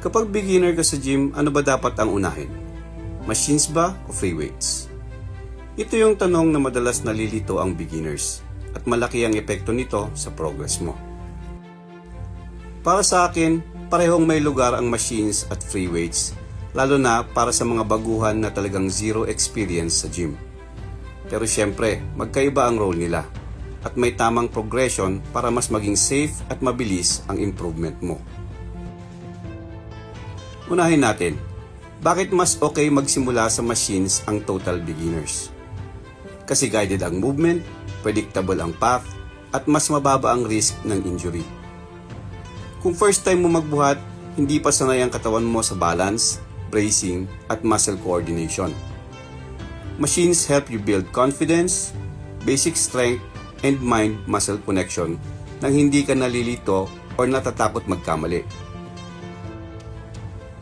Kapag beginner ka sa gym, ano ba dapat ang unahin? Machines ba o free weights? Ito yung tanong na madalas nalilito ang beginners at malaki ang epekto nito sa progress mo. Para sa akin, parehong may lugar ang machines at free weights, lalo na para sa mga baguhan na talagang zero experience sa gym. Pero syempre, magkaiba ang role nila at may tamang progression para mas maging safe at mabilis ang improvement mo. Unahin natin, bakit mas okay magsimula sa machines ang total beginners? Kasi guided ang movement, predictable ang path, at mas mababa ang risk ng injury. Kung first time mo magbuhat, hindi pa sanay ang katawan mo sa balance, bracing, at muscle coordination. Machines help you build confidence, basic strength, and mind-muscle connection nang hindi ka nalilito or natatakot magkamali.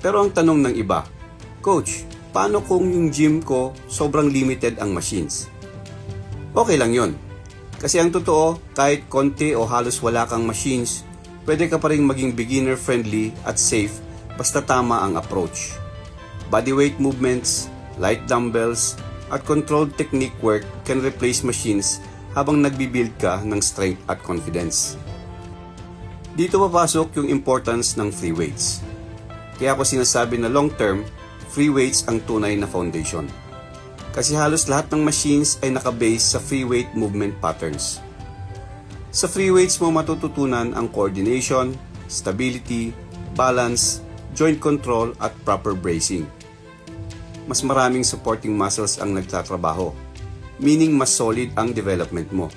Pero ang tanong ng iba, Coach, paano kung yung gym ko sobrang limited ang machines? Okay lang yun. Kasi ang totoo, kahit konti o halos wala kang machines, pwede ka pa rin maging beginner-friendly at safe basta tama ang approach. Bodyweight movements, light dumbbells, at controlled technique work can replace machines habang nagbibuild ka ng strength at confidence. Dito papasok yung importance ng free weights. Kaya ako sinasabi na long-term, free weights ang tunay na foundation. Kasi halos lahat ng machines ay nakabase sa free weight movement patterns. Sa free weights mo matututunan ang coordination, stability, balance, joint control at proper bracing. Mas maraming supporting muscles ang nagtatrabaho, meaning mas solid ang development mo.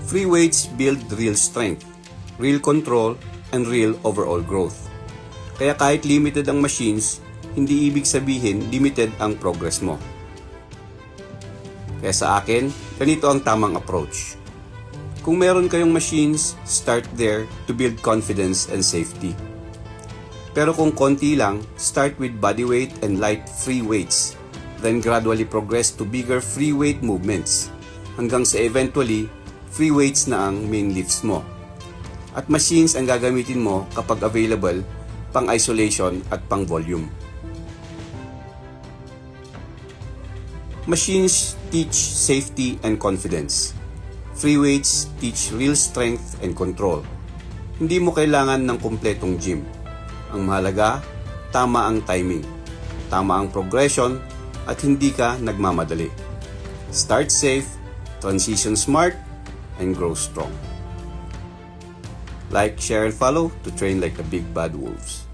Free weights build real strength, real control, and real overall growth. Kaya kahit limited ang machines, hindi ibig sabihin limited ang progress mo. Kaya sa akin, ganito ang tamang approach. Kung meron kayong machines, start there to build confidence and safety. Pero kung konti lang, start with bodyweight and light free weights. Then gradually progress to bigger free weight movements. Hanggang sa eventually, free weights na ang main lifts mo. At machines ang gagamitin mo kapag available, pang isolation at pang volume. Machines teach safety and confidence. Free weights teach real strength and control. Hindi mo kailangan ng kumpletong gym. Ang mahalaga, tama ang timing, tama ang progression, at hindi ka nagmamadali. Start safe, transition smart, and grow strong. Like, share, and follow to train like the big bad wolves.